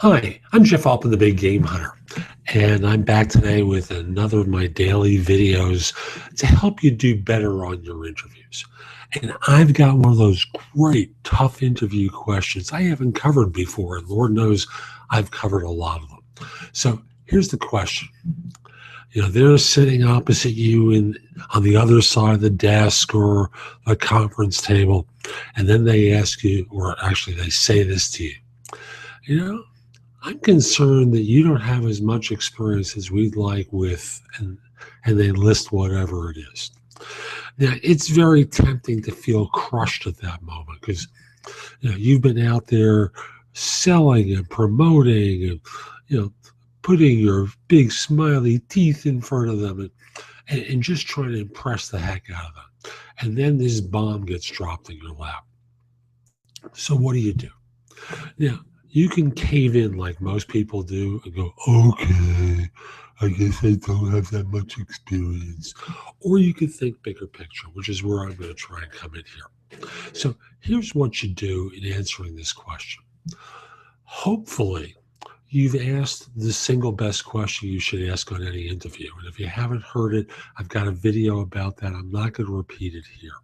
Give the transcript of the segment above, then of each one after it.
Hi, I'm Jeff Altman, the Big Game Hunter, and I'm back today with another of my daily videos to help you do better on your interviews. And I've got one of those great, tough interview questions I haven't covered before, and Lord knows I've covered a lot of them. So here's the question. They're sitting opposite you on the other side of the desk or a conference table, and then they ask you, or actually they say this to you. You know, I'm concerned that you don't have as much experience as we'd like with, and they list whatever it is. Now, it's very tempting to feel crushed at that moment because you've been out there selling and promoting and putting your big smiley teeth in front of them and just trying to impress the heck out of them. And then this bomb gets dropped in your lap. So what do? Now, you can cave in like most people do and go, okay, I guess I don't have that much experience. Or you can think bigger picture, which is where I'm going to try and come in here. So here's what you do in answering this question. Hopefully, you've asked the single best question you should ask on any interview. And if you haven't heard it, I've got a video about that. I'm not going to repeat it here.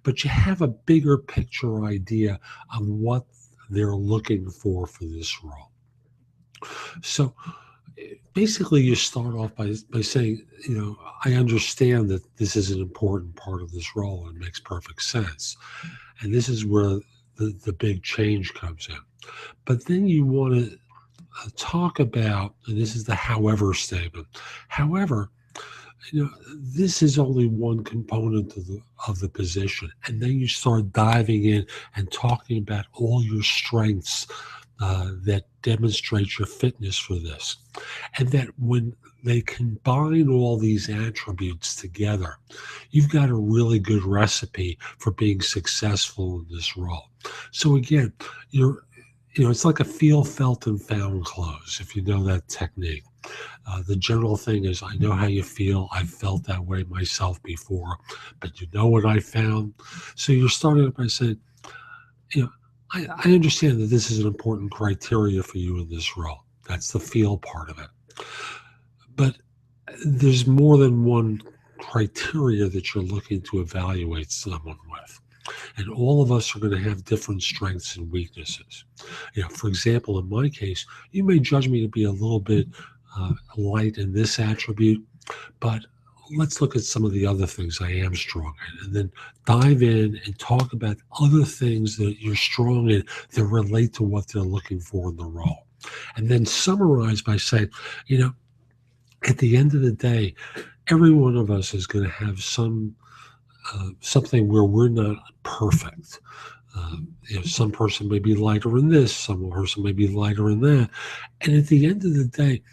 But you have a bigger picture idea of what they're looking for this role. So basically you start off by saying, I understand that this is an important part of this role and makes perfect sense. And this is where the big change comes in. But then you want to talk about, and this is the however statement. However, this is only one component of the position. And then you start diving in and talking about all your strengths that demonstrate your fitness for this. And that when they combine all these attributes together, you've got a really good recipe for being successful in this role. So again, it's like a feel, felt, and found close, if you know that technique. The general thing is, I know how you feel. I've felt that way myself before, but you know what I found? So you're starting by saying, I understand that this is an important criteria for you in this role. That's the feel part of it. But there's more than one criteria that you're looking to evaluate someone with. And all of us are going to have different strengths and weaknesses. For example, in my case, you may judge me to be a little bit light in this attribute, but let's look at some of the other things I am strong in, and then dive in and talk about other things that you're strong in that relate to what they're looking for in the role. And then summarize by saying, at the end of the day, every one of us is going to have something where we're not perfect. Some person may be lighter in this, some person may be lighter in that. And at the end of the day,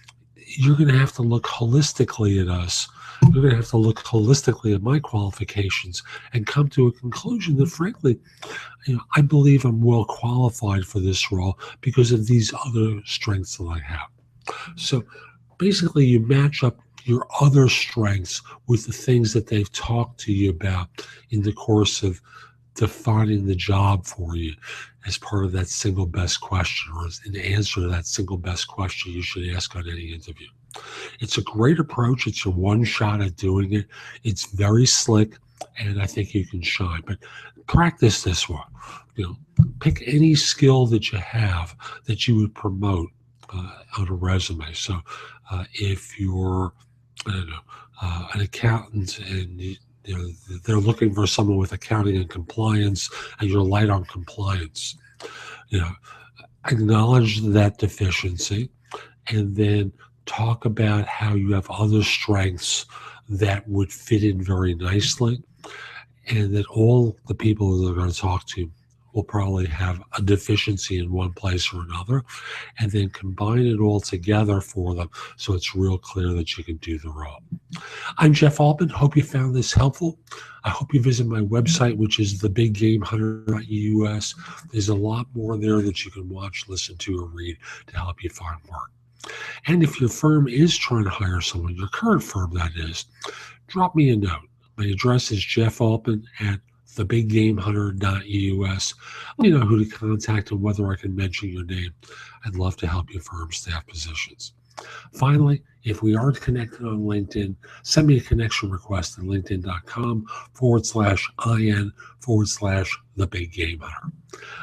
you're going to have to look holistically at us. You're going to have to look holistically at my qualifications and come to a conclusion that, frankly, I believe I'm well qualified for this role because of these other strengths that I have. So basically, you match up your other strengths with the things that they've talked to you about in the course of defining the job for you as part of that single best question, or as an answer to that single best question you should ask on any interview. It's a great approach. It's your one shot at doing it. It's very slick, and I think you can shine. But practice this one. Pick any skill that you have that you would promote on a resume. So if you're, an accountant and they're looking for someone with accounting and compliance, and you're light on compliance, acknowledge that deficiency, and then talk about how you have other strengths that would fit in very nicely, and that all the people that are going to talk to will probably have a deficiency in one place or another, and then combine it all together for them so it's real clear that you can do the role. I'm Jeff Altman. Hope you found this helpful. I hope you visit my website, which is thebiggamehunter.us. There's a lot more there that you can watch, listen to, or read to help you find work. And if your firm is trying to hire someone, your current firm that is, drop me a note. My address is jeffaltman at thebiggamehunter.us. Let me know who to contact and whether I can mention your name. I'd love to help you firm staff positions. Finally, if we aren't connected on LinkedIn, send me a connection request at linkedin.com/IN/the Big Game Hunter.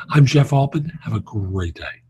I'm Jeff Altman. Have a great day.